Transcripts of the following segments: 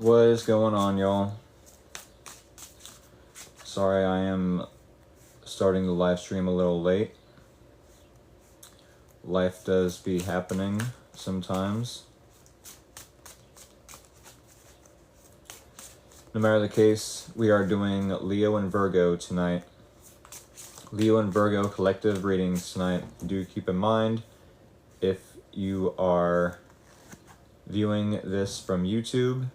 What is going on, y'all? Sorry, I am starting the live stream a little late. Life does be happening sometimes. No matter the case, we are doing Leo and Virgo tonight. Leo and Virgo collective readings tonight. Do keep in mind, if you are viewing this from YouTube,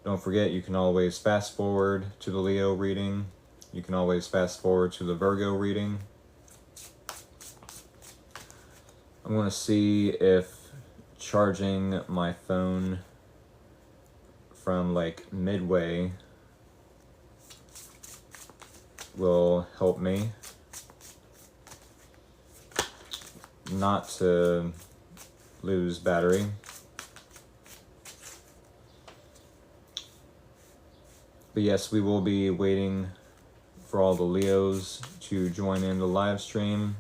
don't forget you can always fast forward to the Leo reading. You can always fast forward to the Virgo reading. I'm going to see if charging my phone from like midway will help me not to lose battery. But yes, we will be waiting for all the Leos to join in the live stream.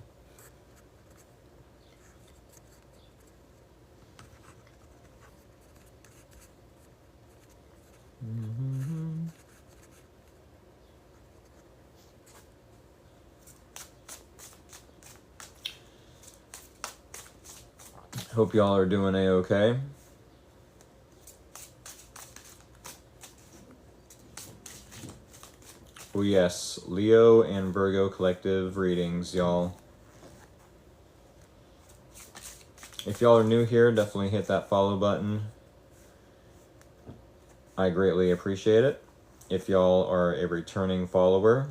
Hope y'all are doing a-okay. Oh yes, Leo and Virgo collective readings, y'all. If y'all are new here, definitely hit that follow button. I greatly appreciate it. If y'all are a returning follower,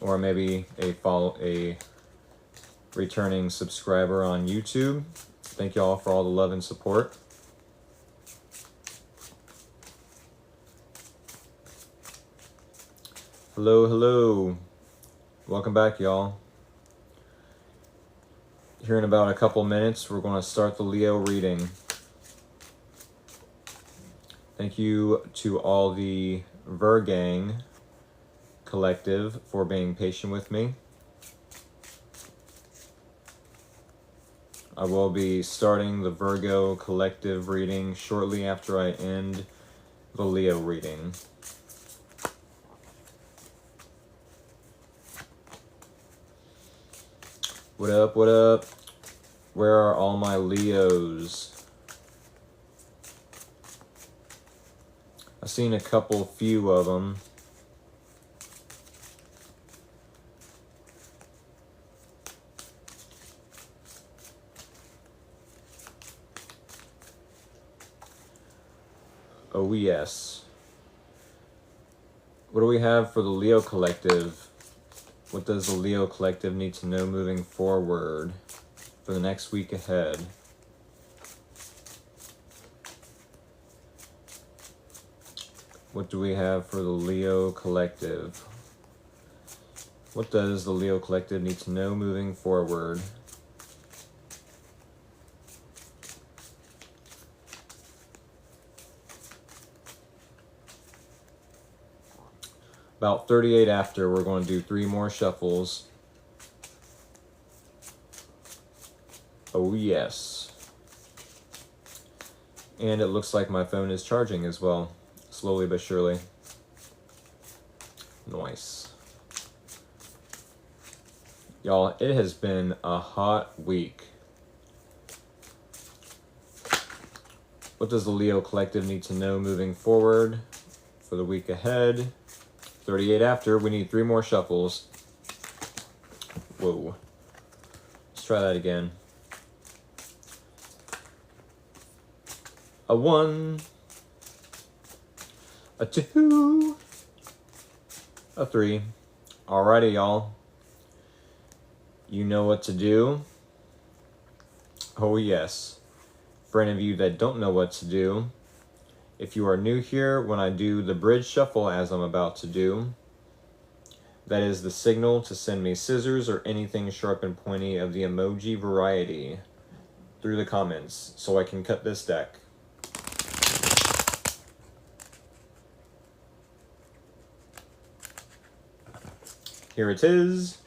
or maybe a returning subscriber on YouTube, thank y'all for all the love and support. Hello, hello. Welcome back, y'all. Here in about a couple minutes, we're going to start the Leo reading. Thank you to all the Virgang collective for being patient with me. I will be starting the Virgo collective reading shortly after I end the Leo reading. What up, what up? Where are all my Leos? I've seen a few of them. Oh yes. What do we have for the Leo collective? What does the Leo collective need to know moving forward for the next week ahead? What do we have for the Leo collective? What does the Leo collective need to know moving forward? About 38 after, we're going to do 3 more shuffles. Oh yes. And it looks like my phone is charging as well, slowly but surely. Nice. Y'all, it has been a hot week. What does the Leo collective need to know moving forward for the week ahead? 38 after, we need 3 more shuffles. Whoa. Let's try that again. A 1, a 2, a 3. Alrighty, y'all. You know what to do. Oh yes. For any of you that don't know what to do, if you are new here, when I do the bridge shuffle as I'm about to do, that is the signal to send me scissors or anything sharp and pointy of the emoji variety through the comments so I can cut this deck. Here it is.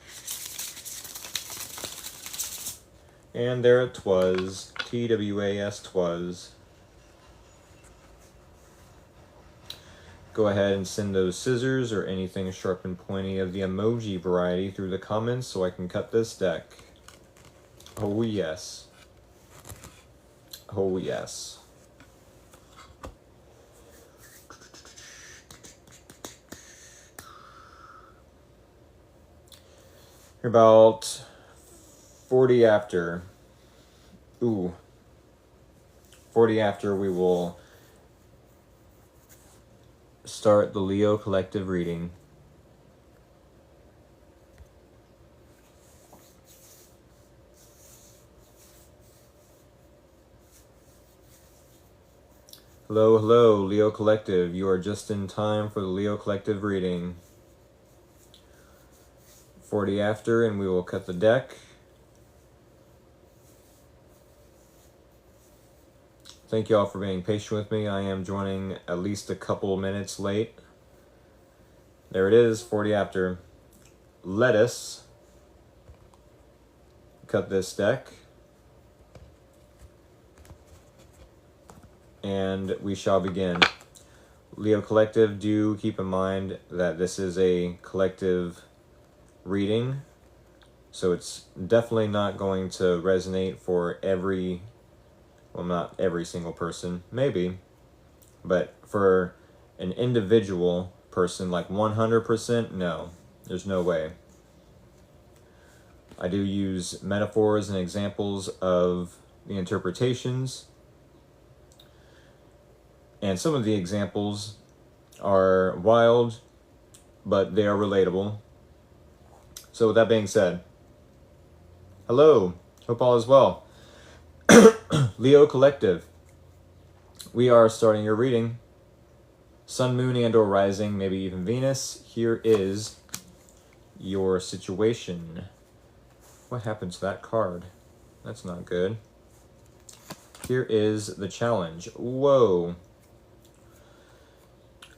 And there it was. TWAS twas. go ahead and send those scissors or anything sharp and pointy of the emoji variety through the comments so I can cut this deck. Oh yes. Oh yes. About 40 after. Ooh. 40 after we will start the Leo collective reading. Hello, hello, Leo collective. You are just in time for the Leo collective reading. 40 after, and we will cut the deck. Thank you all for being patient with me. I am joining at least a couple minutes late. There it is, 40 after. Let us cut this deck. And we shall begin. Leo collective, do keep in mind that this is a collective reading. So it's definitely not going to resonate for every, well, not every single person, maybe, but for an individual person, like 100%, no, there's no way. I do use metaphors and examples of the interpretations, and some of the examples are wild, but they are relatable. So with that being said, hello, hope all is well. Leo collective, we are starting your reading. Sun, moon, and or rising, maybe even Venus. Here is your situation. What happened to that card? That's not good. Here is the challenge. Whoa.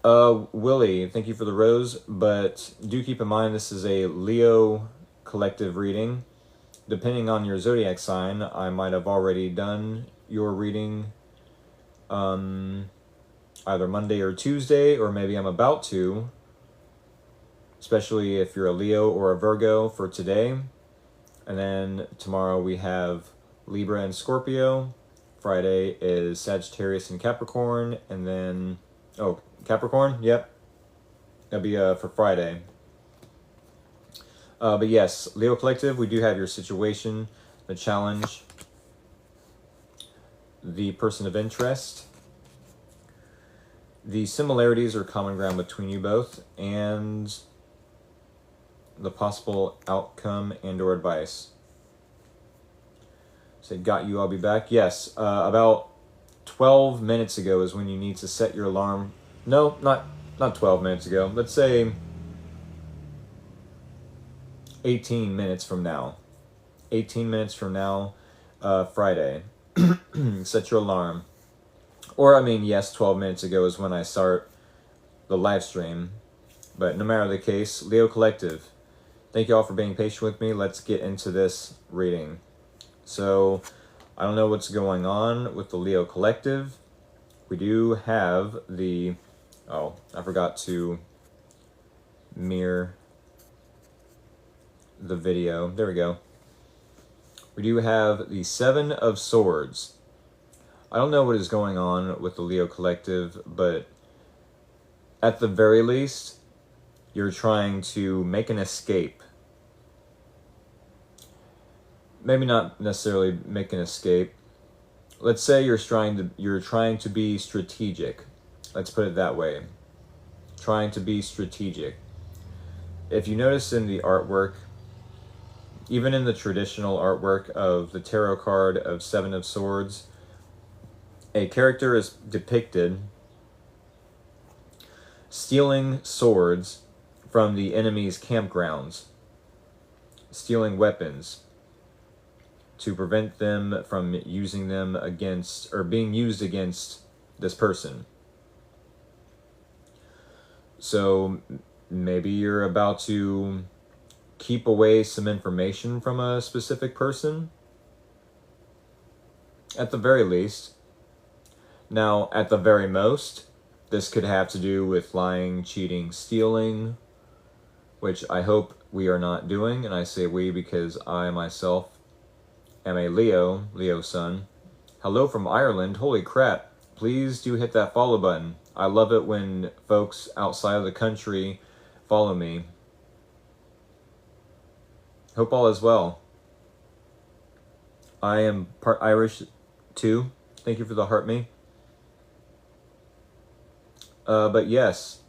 Willie, thank you for the rose, but do keep in mind this is a Leo collective reading. Depending on your zodiac sign, I might have already done your reading either Monday or Tuesday, or maybe I'm about to, especially if you're a Leo or a Virgo for today. And then tomorrow we have Libra and Scorpio. Friday is Sagittarius and Capricorn, and then, oh, Capricorn, yep. That'll be for Friday. But yes, Leo collective, we do have your situation, the challenge, the person of interest, the similarities or common ground between you both, and the possible outcome and or advice. Say, got you, I'll be back. Yes, about 12 minutes ago is when you need to set your alarm. No, not 12 minutes ago. Let's say 18 minutes from now. 18 minutes from now, Friday. Set your alarm. Or, I mean, yes, 12 minutes ago is when I start the live stream. But no matter the case, Leo collective, thank you all for being patient with me. Let's get into this reading. So, I don't know what's going on with the Leo collective. We do have the, oh, I forgot to mirror the video. There we go. We do have the Seven of Swords. I don't know what is going on with the Leo collective, but at the very least, you're trying to make an escape. Maybe not necessarily make an escape. Let's say you're trying to be strategic. Let's put it that way. Trying to be strategic. If you notice in the artwork, even in the traditional artwork of the tarot card of Seven of Swords, a character is depicted stealing swords from the enemy's campgrounds, stealing weapons to prevent them from using them against, or being used against this person. So maybe you're about to keep away some information from a specific person, at the very least. Now, at the very most, This could have to do with lying, cheating, stealing, which I hope we are not doing. And I say we because I myself am a Leo sun. Hello from Ireland. Holy crap. Please do hit that follow button. I love it when folks outside of the country follow me. Hope all is well. I am part Irish too. Thank you for the heart me. But yes,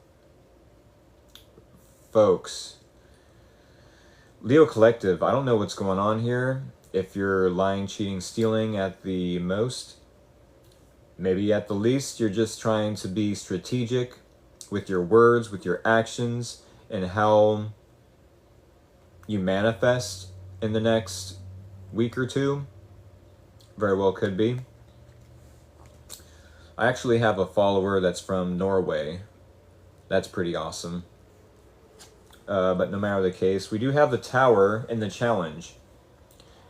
folks, Leo Collective, I don't know what's going on here. If you're lying, cheating, stealing at the most, maybe at the least, you're just trying to be strategic with your words, with your actions, and how you manifest in the next week or two. Very well could be. I actually have a follower that's from Norway. That's pretty awesome. But no matter the case, we do have the Tower in the challenge.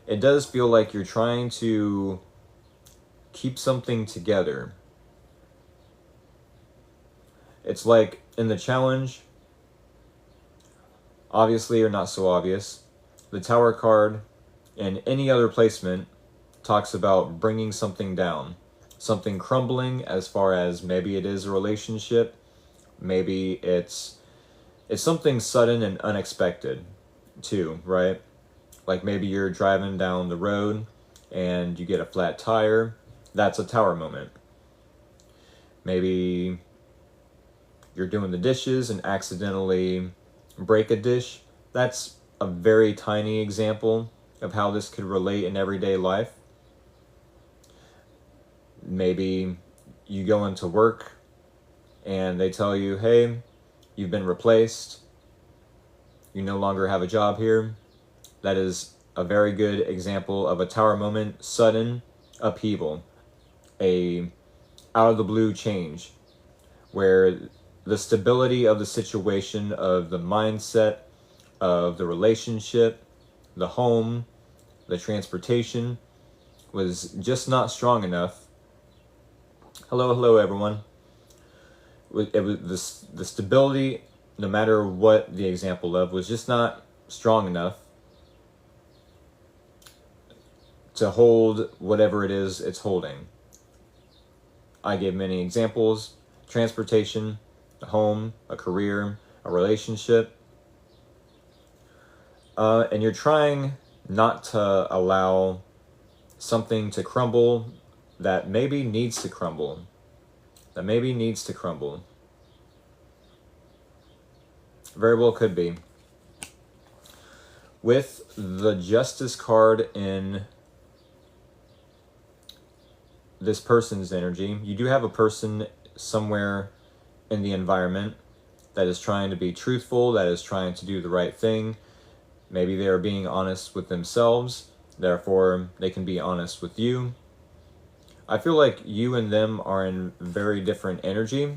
It does feel like you're trying to keep something together. It's like in the challenge, obviously or not so obvious, the Tower card and any other placement talks about bringing something down. Something crumbling, as far as maybe it is a relationship, maybe it's something sudden and unexpected too, right? Like maybe you're driving down the road and you get a flat tire. That's a Tower moment. Maybe you're doing the dishes and accidentally break a dish. That's a very tiny example of how this could relate in everyday life. Maybe you go into work and they tell you, hey, you've been replaced. You no longer have a job here. That is a very good example of a Tower moment, sudden upheaval, a out of the blue change, where the stability of the situation, of the mindset, of the relationship, the home, the transportation was just not strong enough. Hello everyone. It was the stability, no matter what the example of, was just not strong enough to hold whatever it is it's holding. I gave many examples: transportation, a home, a career, a relationship. And you're trying not to allow something to crumble that maybe needs to crumble. Very well could be. With the Justice card in this person's energy, you do have a person somewhere in the environment that is trying to be truthful, that is trying to do the right thing. Maybe they are being honest with themselves, therefore they can be honest with you. I feel like you and them are in very different energy.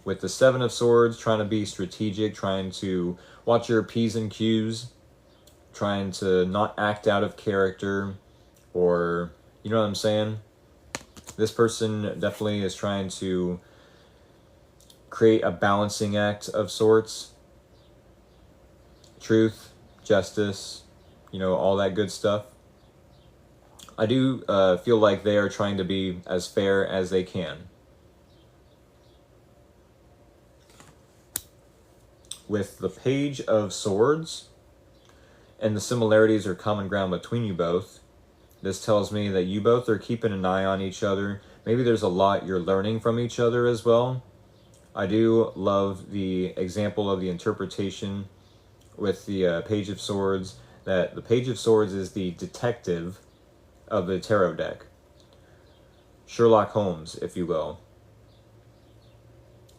With the Seven of Swords, trying to be strategic, trying to watch your P's and Q's, trying to not act out of character, or, you know what I'm saying? This person definitely is trying to create a balancing act of sorts. Truth, justice, all that good stuff. I do feel like they are trying to be as fair as they can. With the Page of Swords, and the similarities or common ground between you both, this tells me that you both are keeping an eye on each other. Maybe there's a lot you're learning from each other as well. I do love the example of the interpretation with the Page of Swords, that the Page of Swords is the detective of the tarot deck. Sherlock Holmes, if you will.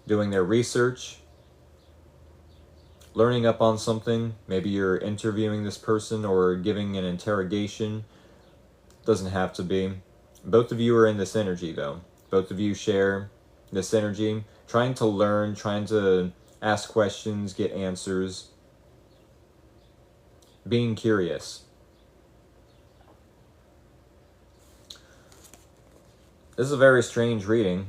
Doing their research, learning up on something. Maybe you're interviewing this person or giving an interrogation. Doesn't have to be. Both of you are in this energy, though. Both of you share this energy, trying to learn, trying to ask questions, get answers, being curious. This is a very strange reading.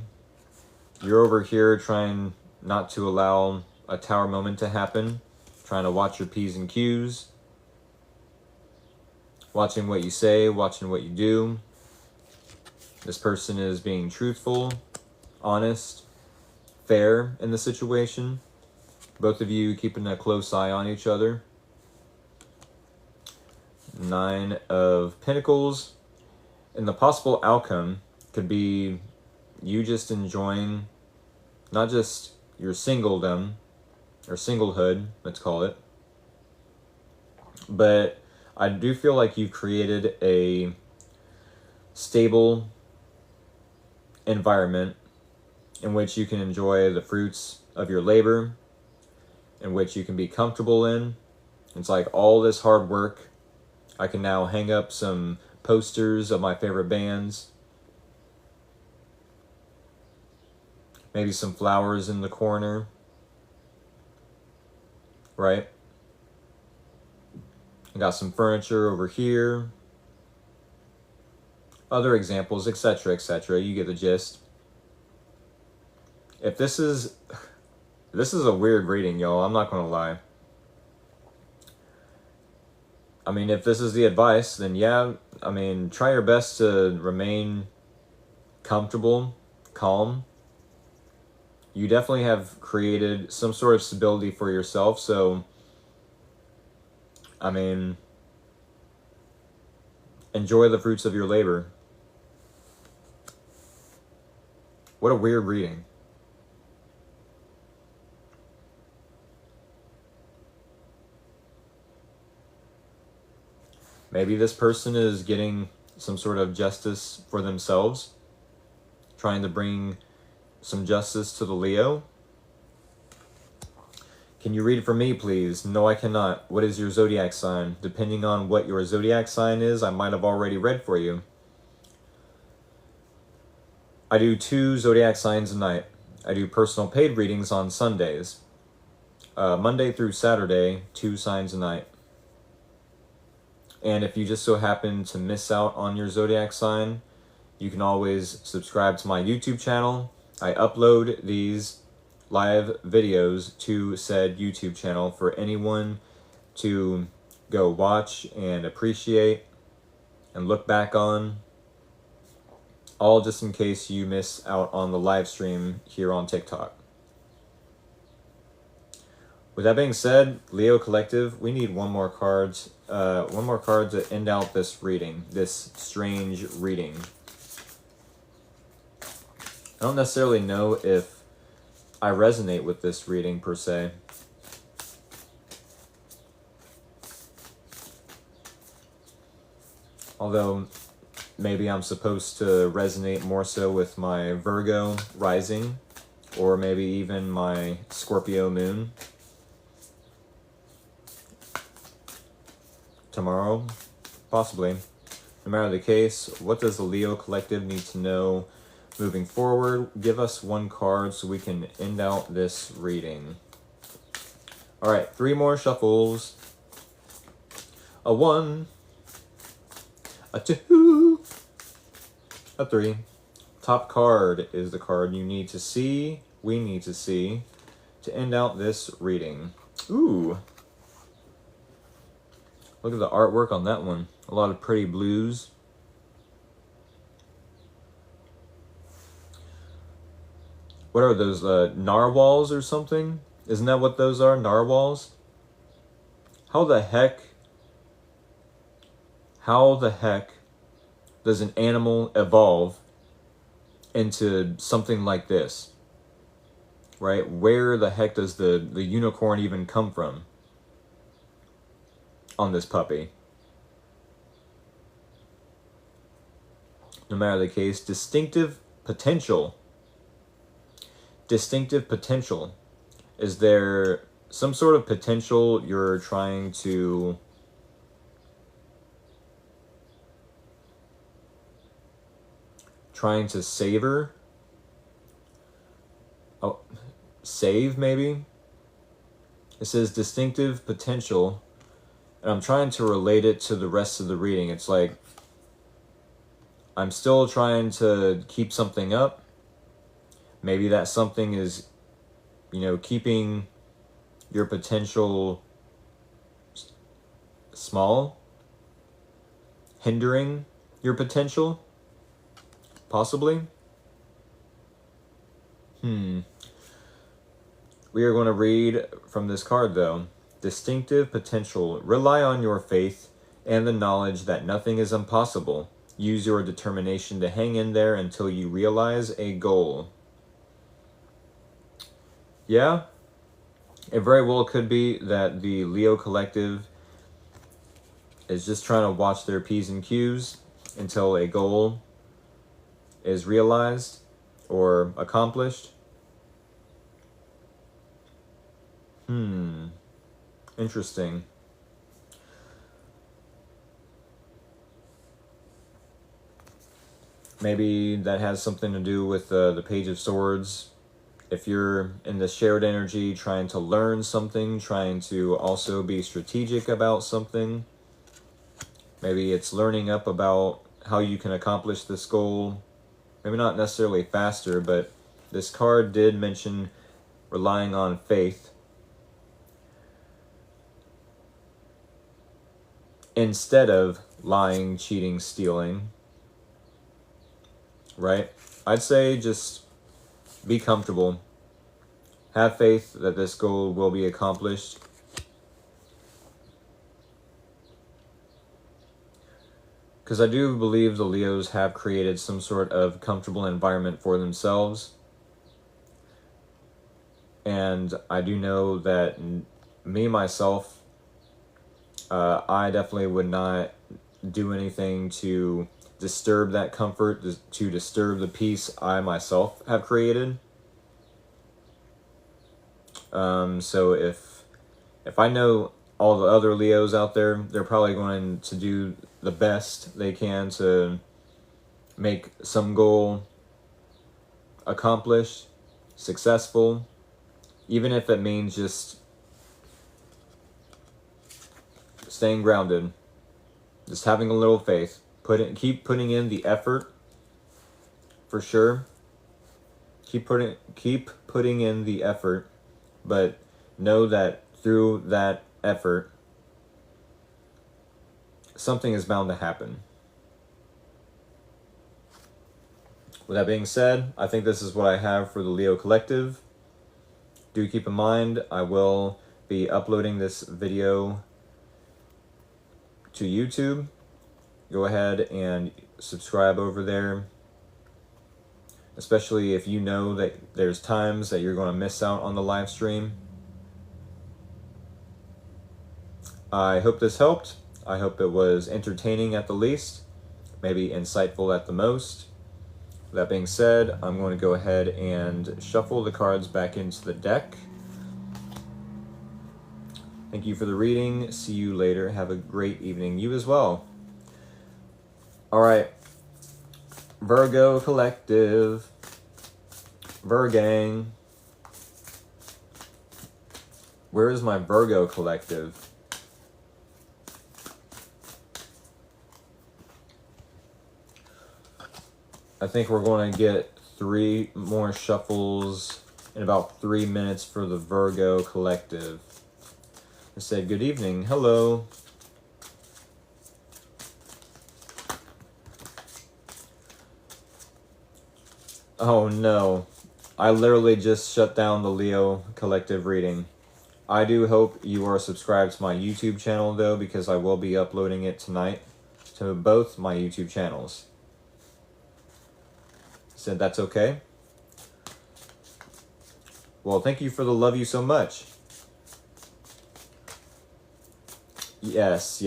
You're over here trying not to allow a tower moment to happen, trying to watch your P's and Q's, watching what you say, watching what you do. This person is being truthful, honest, fair in the situation. Both of you keeping a close eye on each other. 9 of Pentacles. And the possible outcome could be you just enjoying not just your singledom, or singlehood, let's call it, but I do feel like you've created a stable environment in which you can enjoy the fruits of your labor, in which you can be comfortable in. It's like all this hard work, I can now hang up some posters of my favorite bands, maybe some flowers in the corner, right? I got some furniture over here, other examples, etc., etc. You get the gist. If this is a weird reading, y'all, I'm not gonna lie. I mean, if this is the advice, then yeah, I mean, try your best to remain comfortable, calm. You definitely have created some sort of stability for yourself, so, I mean, enjoy the fruits of your labor. What a weird reading. Maybe this person is getting some sort of justice for themselves, trying to bring some justice to the Leo. Can you read it for me, please? No, I cannot. What is your zodiac sign? Depending on what your zodiac sign is, I might have already read for you. I do 2 zodiac signs a night. I do personal paid readings on Sundays. Monday through Saturday, 2 signs a night. And if you just so happen to miss out on your zodiac sign, you can always subscribe to my YouTube channel. I upload these live videos to said YouTube channel for anyone to go watch and appreciate and look back on, all just in case you miss out on the live stream here on TikTok. With that being said, Leo Collective, we need one more card to end out this reading, this strange reading. I don't necessarily know if I resonate with this reading per se. Although maybe I'm supposed to resonate more so with my Virgo rising, or maybe even my Scorpio moon. Tomorrow, possibly. No matter the case, what does the Leo Collective need to know moving forward? Give us one card so we can end out this reading. All right, 3 more shuffles. A 1, a 2, a 3. Top card is the card you need to see, we need to see, to end out this reading. Ooh. Look at the artwork on that one. A lot of pretty blues. What are those, narwhals or something? Isn't that what those are, narwhals? How the heck does an animal evolve into something like this? Right? Where the heck does the unicorn even come from on this puppy? No matter the case, distinctive potential. Distinctive potential. Is there some sort of potential you're trying to savor? Oh, save maybe? It says distinctive potential, and I'm trying to relate it to the rest of the reading. It's like I'm still trying to keep something up, Maybe that something is, keeping your potential small, hindering your potential, possibly. We are going to read from this card, though. Distinctive potential. Rely on your faith and the knowledge that nothing is impossible. Use your determination to hang in there until you realize a goal. Yeah, it very well could be that the Leo collective is just trying to watch their P's and Q's until a goal is realized or accomplished. Interesting. Maybe that has something to do with the Page of Swords. If you're in the shared energy, trying to learn something, trying to also be strategic about something, maybe it's learning up about how you can accomplish this goal. Maybe not necessarily faster, but this card did mention relying on faith instead of lying, cheating, stealing. Right? I'd say just be comfortable. Have faith that this goal will be accomplished. Because I do believe the Leos have created some sort of comfortable environment for themselves. And I do know that me, myself, I definitely would not do anything to disturb that comfort, to disturb the peace I myself have created. So if I know all the other Leos out there, they're probably going to do the best they can to make some goal accomplished, successful, even if it means just staying grounded, just having a little faith. Keep putting in the effort, for sure. Keep putting in the effort, but know that through that effort, something is bound to happen. With that being said, I think this is what I have for the Leo Collective. Do keep in mind, I will be uploading this video to YouTube. Go ahead and subscribe over there, especially if you know that there's times that you're going to miss out on the live stream. I hope this helped. I hope it was entertaining at the least, maybe insightful at the most. With that being said, I'm going to go ahead and shuffle the cards back into the deck. Thank you for the reading. See you later. Have a great evening. You as well. All right, Virgo Collective, Virgang. Where is my Virgo Collective? I think we're going to get 3 more shuffles in about 3 minutes for the Virgo Collective. I said good evening. Hello. Oh no, I literally just shut down the Leo Collective reading. I do hope you are subscribed to my YouTube channel though, because I will be uploading it tonight to both my YouTube channels. Said that's okay? Well, thank you for the love you so much. Yes.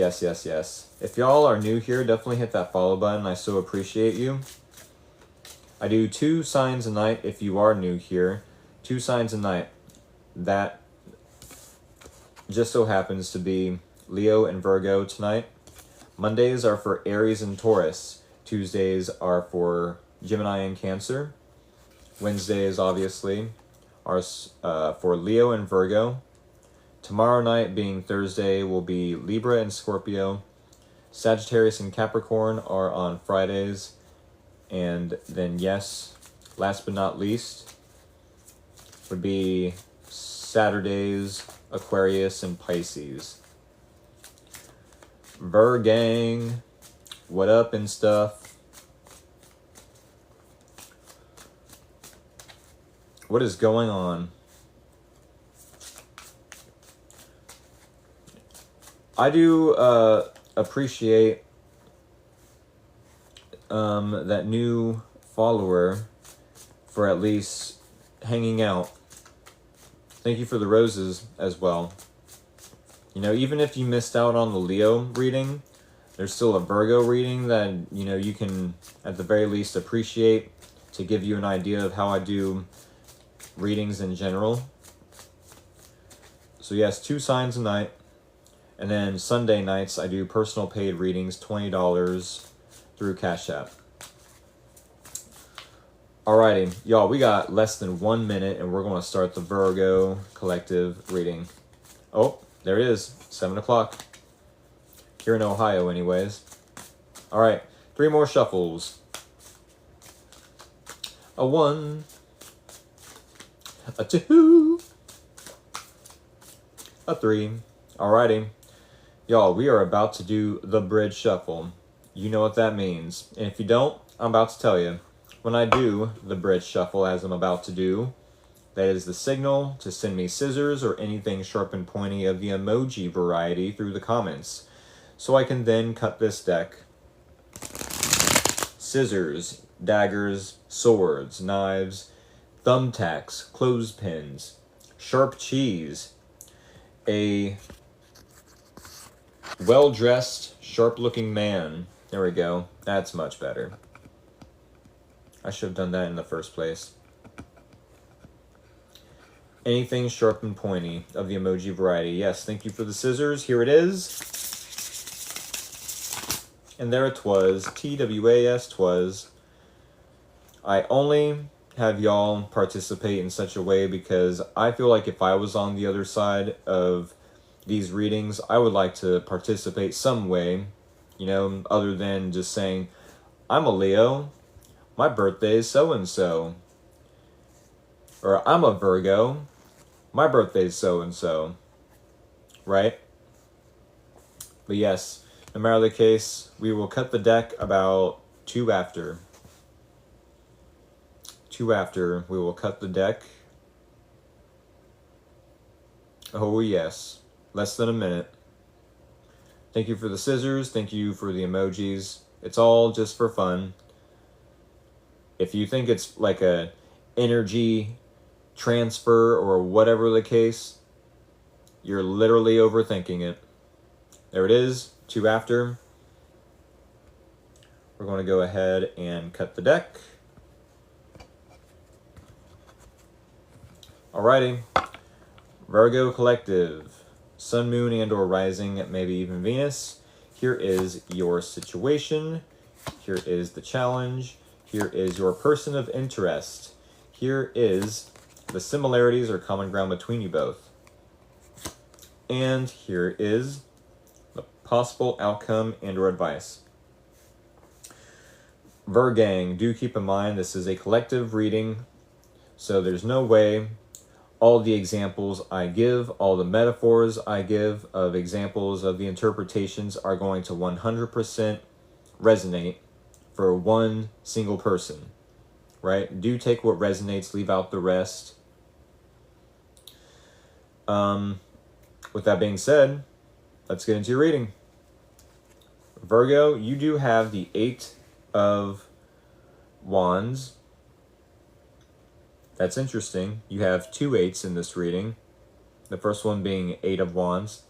If y'all are new here, definitely hit that follow button. I so appreciate you. I do 2 signs a night if you are new here. 2 signs a night. That just so happens to be Leo and Virgo tonight. Mondays are for Aries and Taurus. Tuesdays are for Gemini and Cancer. Wednesdays, obviously, are for Leo and Virgo. Tomorrow night, being Thursday, will be Libra and Scorpio. Sagittarius and Capricorn are on Fridays. And then, yes, last but not least, would be Saturdays, Aquarius, and Pisces. Virgang, what up and stuff? What is going on? I do appreciate that new follower for at least hanging out. Thank you for the roses as well. You know, even if you missed out on the Leo reading, there's still a Virgo reading that, you know, you can at the very least appreciate to give you an idea of how I do readings in general. So yes, 2 signs a night. And then Sunday nights, I do personal paid readings, $20 through Cash App. Alrighty, y'all, we got less than 1 minute, and we're going to start the Virgo collective reading. Oh, there it is, 7 o'clock. Here in Ohio, anyways. Alright, 3 more shuffles. A 1. A 2. A 3. Alrighty. Y'all, we are about to do the bridge shuffle. You know what that means. And if you don't, I'm about to tell you. When I do the bridge shuffle, as I'm about to do, that is the signal to send me scissors or anything sharp and pointy of the emoji variety through the comments, so I can then cut this deck. Scissors, daggers, swords, knives, thumbtacks, clothespins, sharp cheese, a well-dressed, sharp-looking man. There we go. That's much better. I should have done that in the first place. Anything sharp and pointy of the emoji variety. Yes, thank you for the scissors. Here it is. And there it was. TWAS twas. I only have y'all participate in such a way because I feel like if I was on the other side of these readings, I would like to participate some way, you know, other than just saying, I'm a Leo, my birthday is so-and-so. Or I'm a Virgo, my birthday is so-and-so. Right? But yes, no matter the case, we will cut the deck about 2 after. 2 after, we will cut the deck. Oh yes. Less than a minute. Thank you for the scissors. Thank you for the emojis. It's all just for fun. If you think it's like a energy transfer or whatever the case, you're literally overthinking it. There it is, 2 after. We're going to go ahead and cut the deck. Alrighty. Virgo Collective. Sun, Moon, and or Rising, maybe even Venus. Here is your situation. Here is the challenge. Here is your person of interest. Here is the similarities or common ground between you both. And here is the possible outcome and or advice. Virgang, do keep in mind this is a collective reading, so there's no way all the examples I give, all the metaphors I give of examples of the interpretations are going to 100% resonate for one single person, right? Do take what resonates, leave out the rest. With that being said, let's get into your reading. Virgo, you do have the 8 of Wands. That's interesting. You have 2 8s in this reading. The first one being 8 of Wands.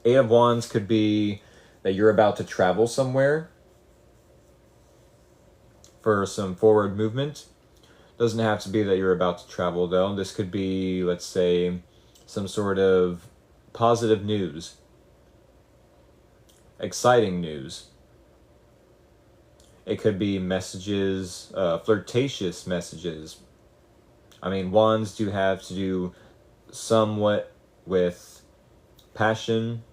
8 of Wands could be that you're about to travel somewhere for some forward movement. Doesn't have to be that you're about to travel, though. This could be, let's say, some sort of positive news. Exciting news. It could be messages, flirtatious messages. I mean, wands do have to do somewhat with passion.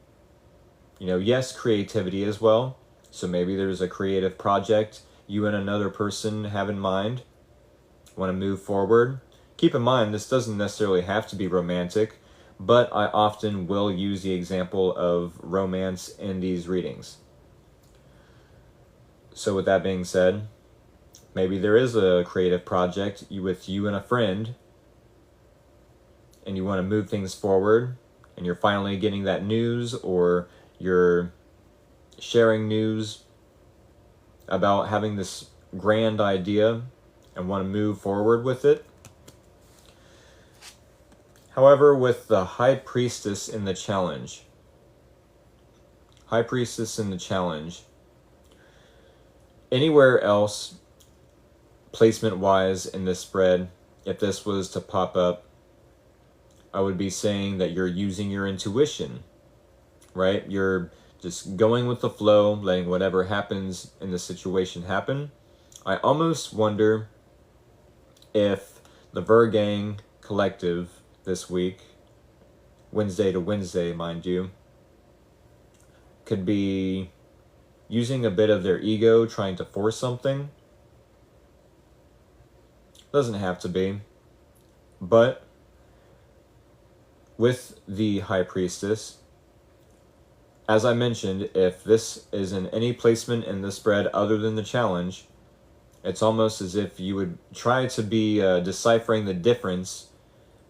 You know, yes, creativity as well. So maybe there's a creative project you and another person have in mind. Want to move forward. keep in mind, this doesn't necessarily have to be romantic, but I often will use the example of romance in these readings. So with that being said, maybe there is a creative project with you and a friend, and you want to move things forward, and you're finally getting that news, or you're sharing news about having this grand idea and want to move forward with it. However, with the High Priestess in the challenge, anywhere else, placement-wise in this spread, if this was to pop up, I would be saying that you're using your intuition, right? You're just going with the flow, letting whatever happens in the situation happen. I almost wonder if the Virgang collective this week, Wednesday to Wednesday, mind you, could be using a bit of their ego, trying to force something. Doesn't have to be. But with the High Priestess, as I mentioned, if this is in any placement in the spread other than the challenge, it's almost as if you would try to be deciphering the difference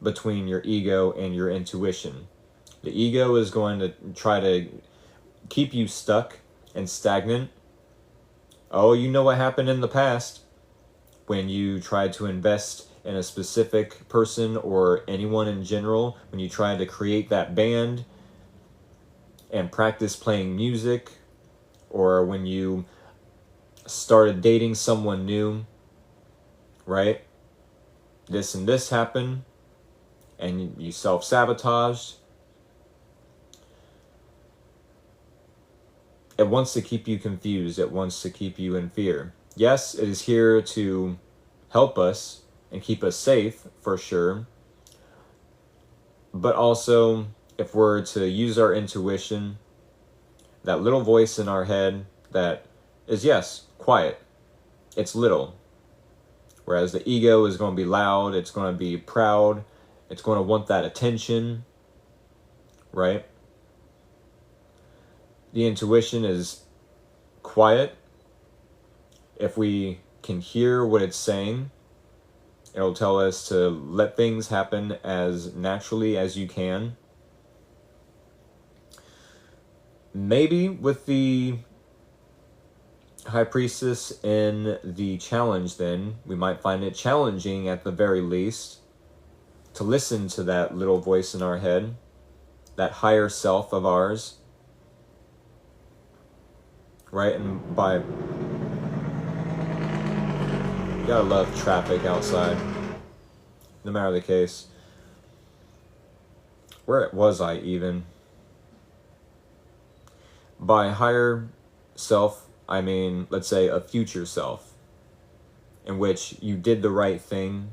between your ego and your intuition. The ego is going to try to keep you stuck and stagnant. Oh, you know what happened in the past when you tried to invest in a specific person or anyone in general, when you tried to create that band and practice playing music, or when you started dating someone new, right? This and this happened, and you self-sabotaged. It wants to keep you confused. It wants to keep you in fear. Yes, it is here to help us and keep us safe, for sure. But also, if we're to use our intuition, that little voice in our head that is, yes, quiet. It's little. Whereas the ego is going to be loud. It's going to be proud. It's going to want that attention, right? The intuition is quiet. If we can hear what it's saying, it'll tell us to let things happen as naturally as you can. Maybe with the High Priestess in the challenge, then, we might find it challenging at the very least to listen to that little voice in our head, that higher self of ours, right? And by, you gotta love traffic outside, no matter the case. Where was I even? By higher self, I mean, let's say a future self, in which you did the right thing.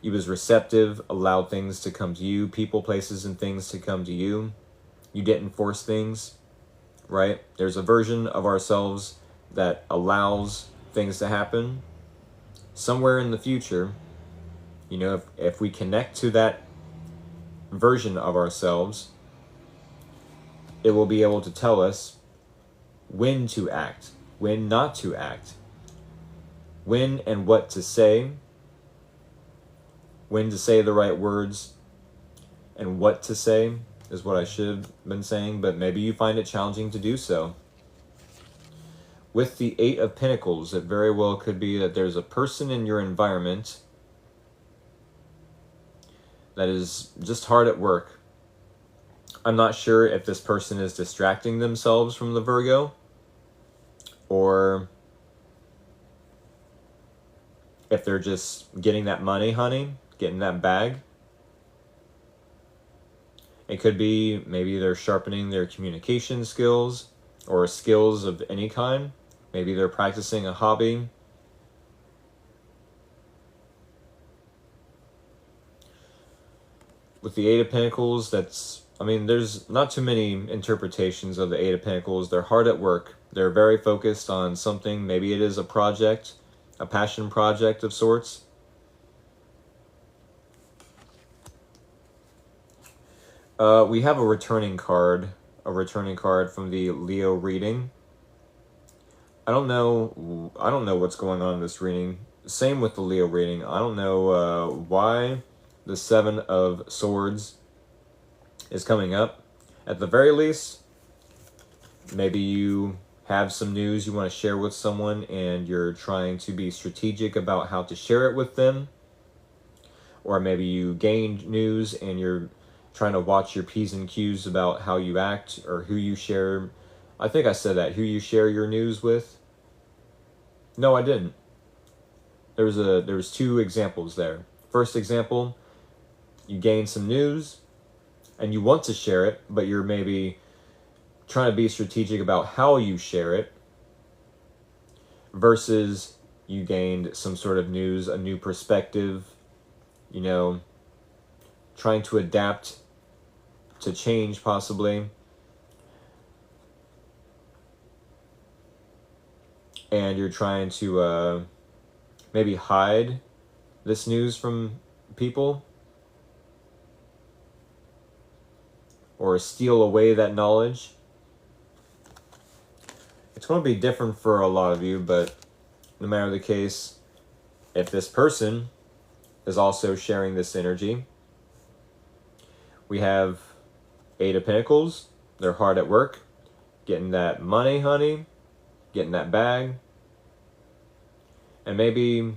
You was receptive, allowed things to come to you, people, places, and things to come to you. You didn't force things, right? There's a version of ourselves that allows things to happen. Somewhere in the future, you know, if we connect to that version of ourselves, it will be able to tell us when to act, when not to act, when and what to say, when to say the right words, and what to say is what I should have been saying, but maybe you find it challenging to do so. With the Eight of Pentacles, it very well could be that there's a person in your environment that is just hard at work. I'm not sure if this person is distracting themselves from the Virgo, or if they're just getting that money, honey, getting that bag. It could be maybe they're sharpening their communication skills or skills of any kind. Maybe they're practicing a hobby. With the Eight of Pentacles, there's not too many interpretations of the Eight of Pentacles. They're hard at work. They're very focused on something. Maybe it is a project, a passion project of sorts. We have a returning card from the Leo reading. I don't know what's going on in this reading. Same with the Leo reading. I don't know why the Seven of Swords is coming up. At the very least, maybe you have some news you want to share with someone and you're trying to be strategic about how to share it with them. Or maybe you gained news and you're trying to watch your P's and Q's about how you act or who you share. I think I said that. Who you share your news with. No, I didn't. There was two examples there. First example, you gain some news and you want to share it, but you're maybe trying to be strategic about how you share it, versus you gained some sort of news, a new perspective, trying to adapt to change possibly. And you're trying to maybe hide this news from people or steal away that knowledge. It's going to be different for a lot of you, but no matter the case, if this person is also sharing this energy, we have Eight of Pentacles. They're hard at work, getting that money, honey, getting that bag. And maybe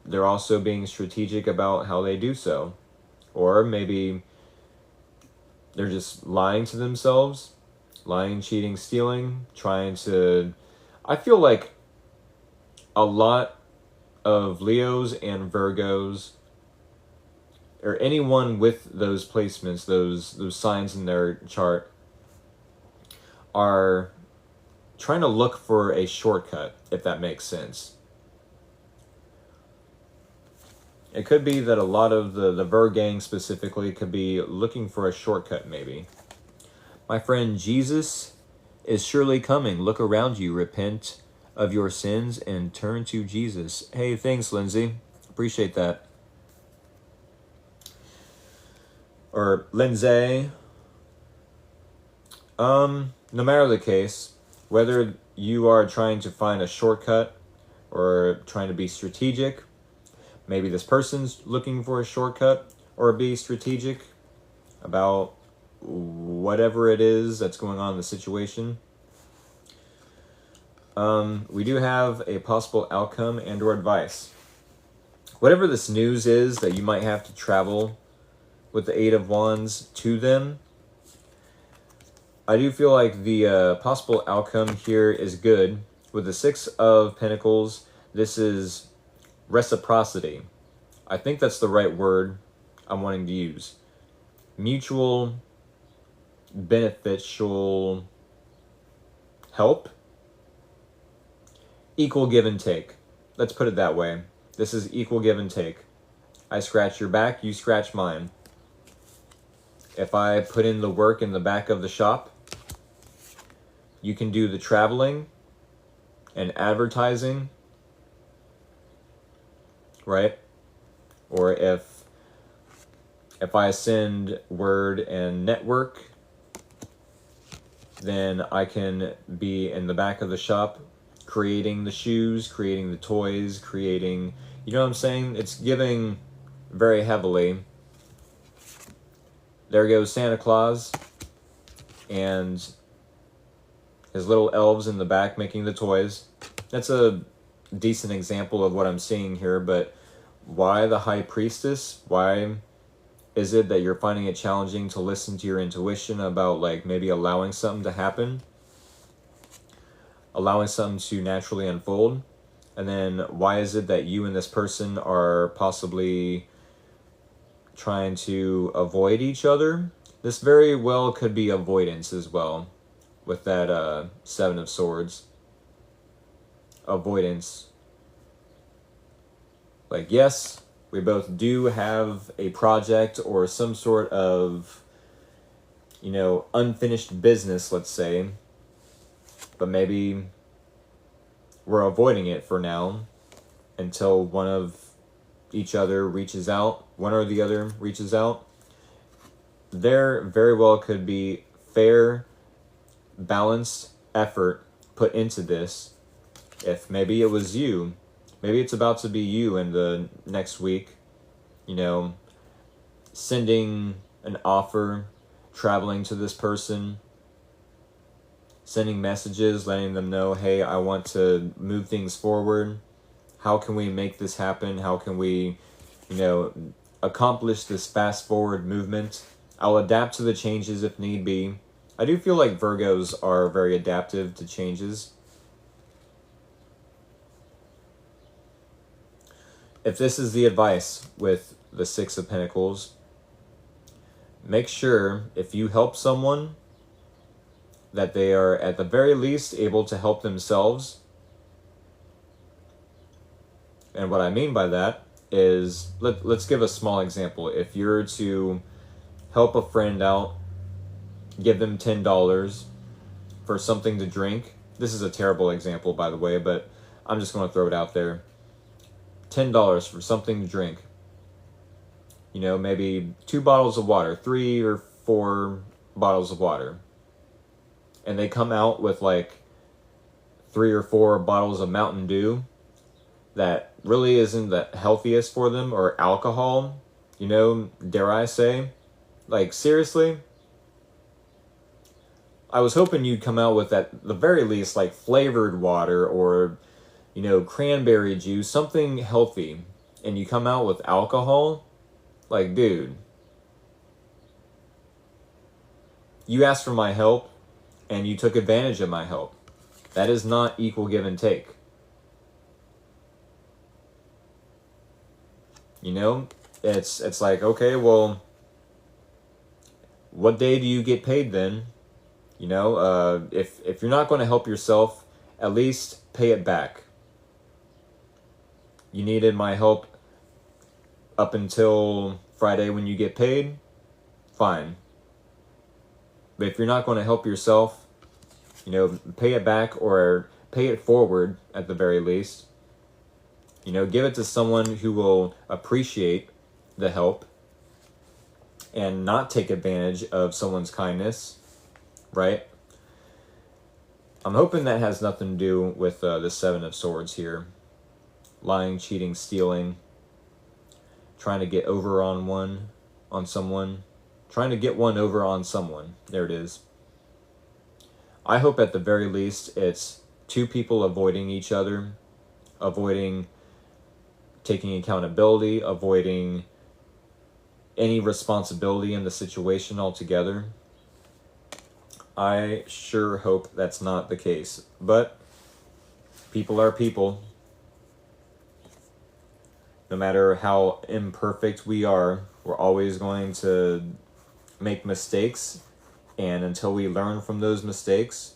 they're also being strategic about how they do so. Or maybe they're just lying to themselves. Lying, cheating, stealing, trying to... I feel like a lot of Leos and Virgos, or anyone with those placements, those signs in their chart, are trying to look for a shortcut, if that makes sense. It could be that a lot of the Virgang specifically could be looking for a shortcut, maybe. My friend, Jesus is surely coming. Look around you, repent of your sins, and turn to Jesus. Hey, thanks, Lindsay. Appreciate that. Or Lindsay. No matter the case, whether you are trying to find a shortcut or trying to be strategic, maybe this person's looking for a shortcut or be strategic about whatever it is that's going on in the situation. We do have a possible outcome and or advice. Whatever this news is that you might have to travel with the Eight of Wands to them, I do feel like the possible outcome here is good. With the Six of Pentacles, this is reciprocity. I think that's the right word I'm wanting to use. Mutual, beneficial help. Equal give and take. Let's put it that way. This is equal give and take. I scratch your back, you scratch mine. If I put in the work in the back of the shop, you can do the traveling and advertising, right? Or if I send word and network, then I can be in the back of the shop creating the shoes, creating the toys, creating, you know what I'm saying? It's giving very heavily. There goes Santa Claus and his little elves in the back making the toys. That's a decent example of what I'm seeing here, but why the High Priestess? Why is it that you're finding it challenging to listen to your intuition about, like, maybe allowing something to happen? Allowing something to naturally unfold? And then why is it that you and this person are possibly trying to avoid each other? This very well could be avoidance as well, with that Seven of Swords. Avoidance. Like, yes, we both do have a project or some sort of, unfinished business, let's say, but maybe we're avoiding it for now until one or the other reaches out. there very well could be fair, balanced effort put into this. If maybe it was you, maybe it's about to be you in the next week, you know, sending an offer, traveling to this person, sending messages, letting them know, hey, I want to move things forward. How can we make this happen? How can we, accomplish this fast forward movement? I'll adapt to the changes if need be. I do feel like Virgos are very adaptive to changes. If this is the advice with the Six of Pentacles, make sure if you help someone that they are at the very least able to help themselves. And what I mean by that is, let's give a small example. If you're to help a friend out, give them $10 for something to drink. This is a terrible example, by the way, but I'm just going to throw it out there. $10 for something to drink. Maybe 2 bottles of water, 3 or 4 bottles of water. And they come out with like 3 or 4 bottles of Mountain Dew that really isn't the healthiest for them, or alcohol, dare I say. Like, seriously? I was hoping you'd come out with, at the very least, like flavored water or, cranberry juice, something healthy. And you come out with alcohol? Like, dude. You asked for my help, and you took advantage of my help. That is not equal give and take. It's like, okay, well, what day do you get paid then? If you're not going to help yourself, at least pay it back. You needed my help up until Friday when you get paid, fine. But if you're not going to help yourself, pay it back or pay it forward at the very least. Give it to someone who will appreciate the help and not take advantage of someone's kindness, right? I'm hoping that has nothing to do with the Seven of Swords here. Lying, cheating, stealing, trying to get over on someone, trying to get one over on someone. There it is. I hope at the very least it's 2 people avoiding each other, avoiding taking accountability, avoiding any responsibility in the situation altogether. I sure hope that's not the case. But people are people. No matter how imperfect we are, we're always going to make mistakes. And until we learn from those mistakes,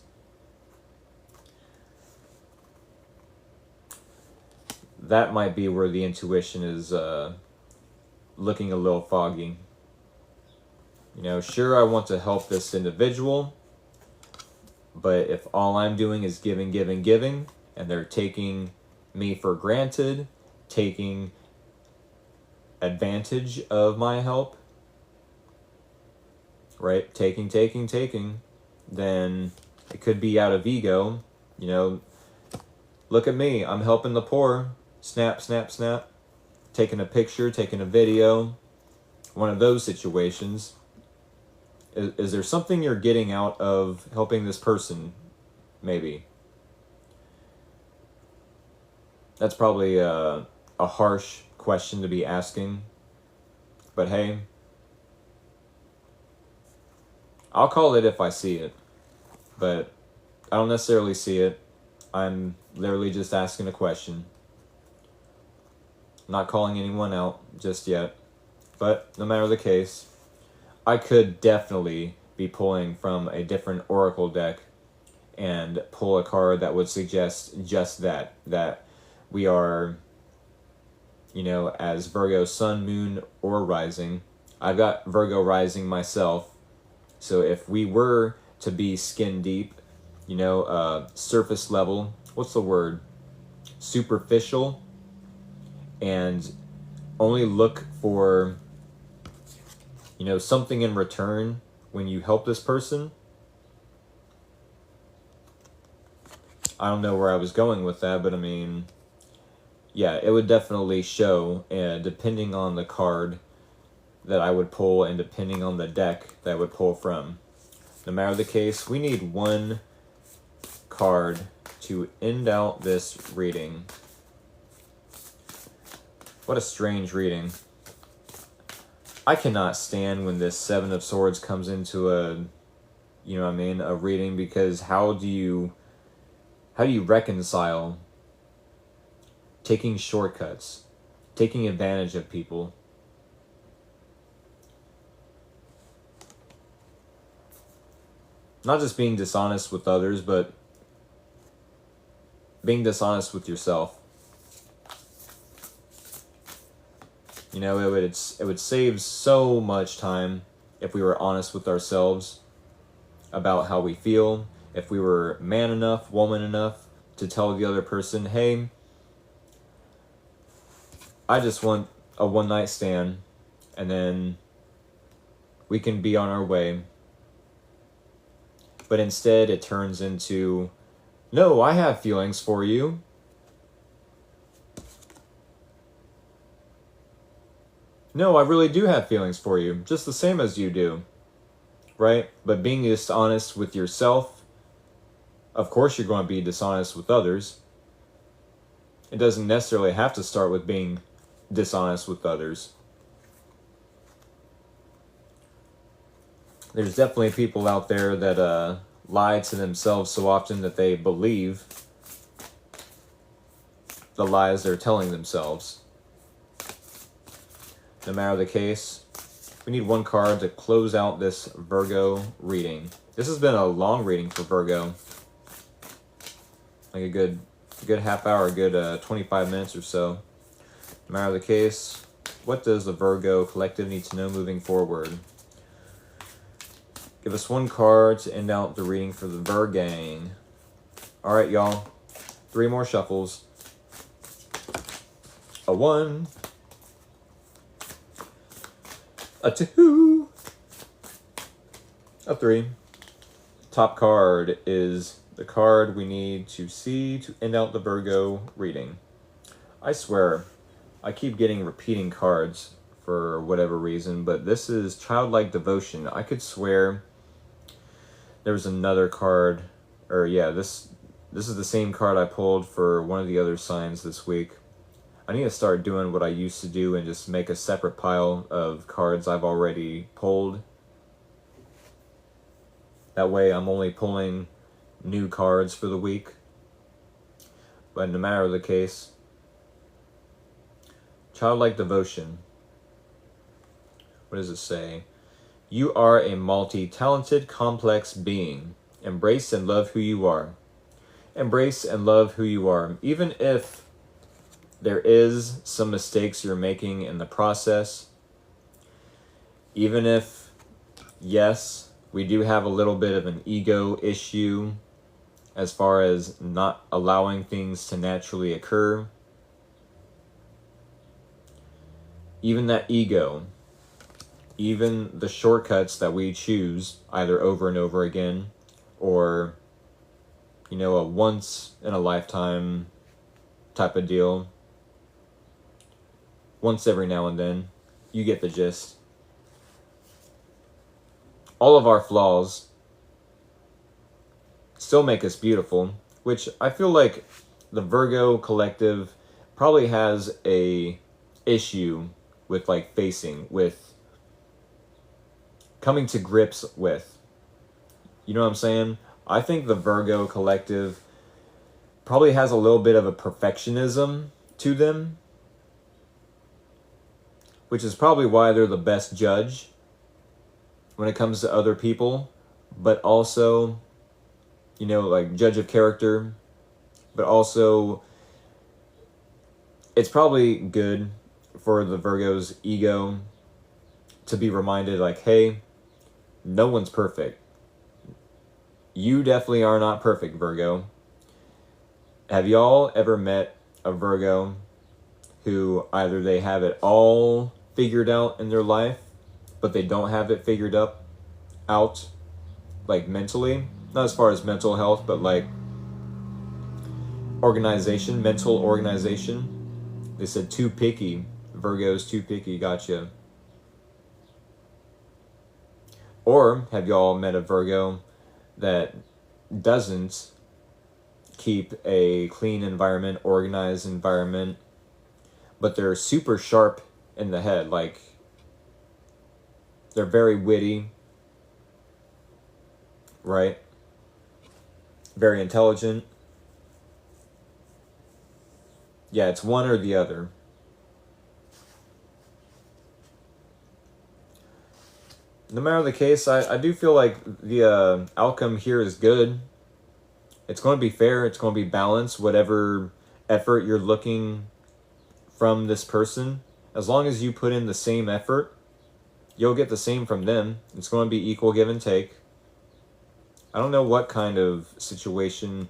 that might be where the intuition is looking a little foggy. Sure, I want to help this individual, but if all I'm doing is giving, and they're taking me for granted, taking advantage of my help, right? Taking, then it could be out of ego. Look at me, I'm helping the poor. Snap, snap, snap. Taking a picture, taking a video. One of those situations. Is there something you're getting out of helping this person? Maybe. That's probably a harsh question to be asking. But hey, I'll call it if I see it. But I don't necessarily see it. I'm literally just asking a question. Not calling anyone out just yet. But no matter the case, I could definitely be pulling from a different oracle deck and pull a card that would suggest just that we are, as Virgo sun, moon, or rising. I've got Virgo rising myself. So if we were to be skin deep, surface level, what's the word? Superficial, and only look for something in return when you help this person. I don't know where I was going with that, but I mean, yeah, it would definitely show, depending on the card that I would pull and depending on the deck that I would pull from. No matter the case, we need one card to end out this reading. What a strange reading. I cannot stand when this Seven of Swords comes into a reading, because how do you reconcile taking shortcuts, taking advantage of people? Not just being dishonest with others, but being dishonest with yourself. It would save so much time if we were honest with ourselves about how we feel. If we were man enough, woman enough to tell the other person, hey, I just want a one-night stand, and then we can be on our way. But instead it turns into, no, I have feelings for you. No, I really do have feelings for you, just the same as you do, right? But being dishonest with yourself, of course you're going to be dishonest with others. It doesn't necessarily have to start with being dishonest with others. There's definitely people out there that lie to themselves so often that they believe the lies they're telling themselves. No matter the case, we need one card to close out this Virgo reading. This has been a long reading for Virgo. Like a good half hour, a good 25 minutes or so. No matter the case, what does the Virgo collective need to know moving forward? Give us one card to end out the reading for the Virgang. Alright, y'all. 3 more shuffles. A 1. A 2. A 3. Top card is the card we need to see to end out the Virgo reading. I swear, I keep getting repeating cards for whatever reason, but this is Childlike Devotion. I could swear there was another card, or yeah, this is the same card I pulled for one of the other signs this week. I need to start doing what I used to do and just make a separate pile of cards I've already pulled. That way I'm only pulling new cards for the week. But no matter the case, Childlike Devotion. What does it say? You are a multi-talented, complex being. Embrace and love who you are. Embrace and love who you are. Even if there is some mistakes you're making in the process, even if, yes, we do have a little bit of an ego issue as far as not allowing things to naturally occur, even that ego, even the shortcuts that we choose either over and over again, or a once in a lifetime type of deal, once every now and then, you get the gist. All of our flaws still make us beautiful, which I feel like the Virgo collective probably has a issue with, like, facing, with coming to grips with. You know what I'm saying? I think the Virgo collective probably has a little bit of a perfectionism to them, which is probably why they're the best judge when it comes to other people, but also, like, judge of character, but also it's probably good for the Virgo's ego to be reminded, like, hey, no one's perfect. You definitely are not perfect, Virgo. Have y'all ever met a Virgo who either they have it all figured out in their life, but they don't have it figured out, like mentally. Not as far as mental health, but like organization, mental organization. They said too picky. Virgo's too picky. Gotcha. Or have y'all met a Virgo that doesn't keep a clean environment, organized environment, but they're super sharp in the head, like they're very witty, right? Very intelligent. Yeah, it's one or the other. No matter the case, I do feel like the outcome here is good. It's going to be fair. It's going to be balanced. Whatever effort you're looking from this person, as long as you put in the same effort, you'll get the same from them. It's going to be equal give and take. I don't know what kind of situation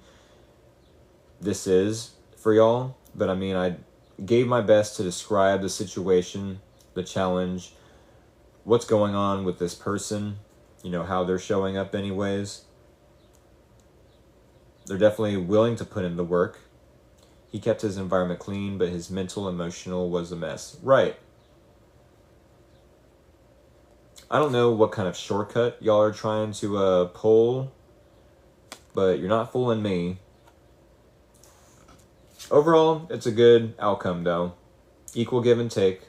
this is for y'all, but I mean, I gave my best to describe the situation, the challenge, what's going on with this person, you know, how they're showing up anyways. They're definitely willing to put in the work. He kept his environment clean, but his mental, emotional was a mess. Right. I don't know what kind of shortcut y'all are trying to pull, but you're not fooling me. Overall, it's a good outcome, though. Equal give and take.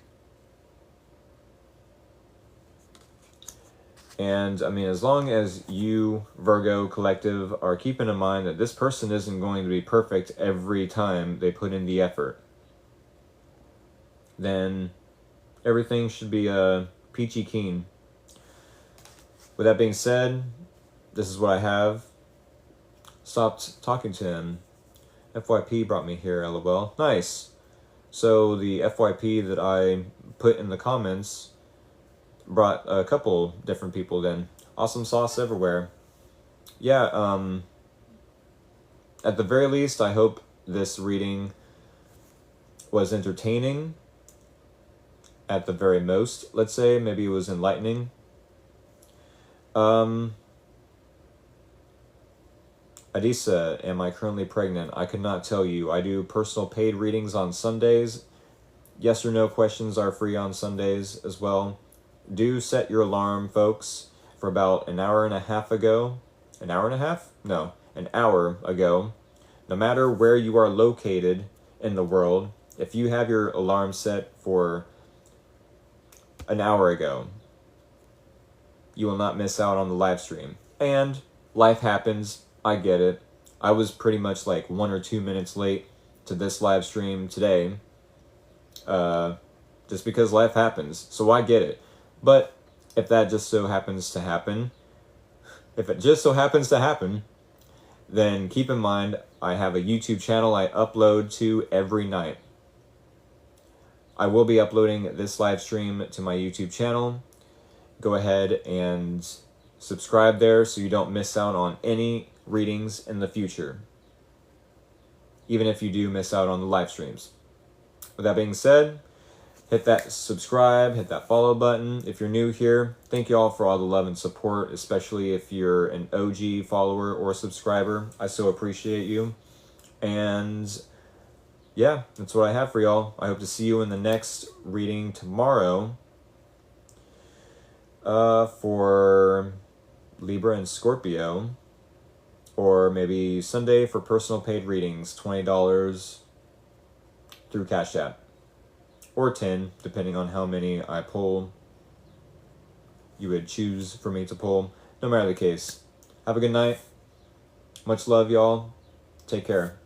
And, I mean, as long as you, Virgo Collective, are keeping in mind that this person isn't going to be perfect every time they put in the effort, then everything should be peachy keen. With that being said, this is what I have. Stopped talking to him. FYP brought me here, lol. Nice. So the FYP that I put in the comments brought a couple different people then. Awesome sauce everywhere. Yeah, at the very least, I hope this reading was entertaining. At the very most, let's say. Maybe it was enlightening. Adisa, am I currently pregnant? I could not tell you. I do personal paid readings on Sundays. Yes or no questions are free on Sundays as well. Do set your alarm, folks, for about an hour and a half ago. An hour and a half? No, an hour ago. No matter where you are located in the world, if you have your alarm set for an hour ago, you will not miss out on the live stream. And life happens. I get it. I was pretty much like 1 or 2 minutes late to this live stream today. Just because life happens. So I get it. But if that just so happens to happen, then keep in mind I have a YouTube channel I upload to every night. I will be uploading this live stream to my YouTube channel. Go ahead and subscribe there so you don't miss out on any readings in the future, even if you do miss out on the live streams. With that being said, hit that subscribe, hit that follow button. If you're new here, thank you all for all the love and support, especially if you're an OG follower or subscriber. I so appreciate you. And yeah, that's what I have for y'all. I hope to see you in the next reading tomorrow for Libra and Scorpio. Or maybe Sunday for personal paid readings, $20 through Cash App. Or 10, depending on how many I pull. You would choose for me to pull. No matter the case. Have a good night. Much love, y'all. Take care.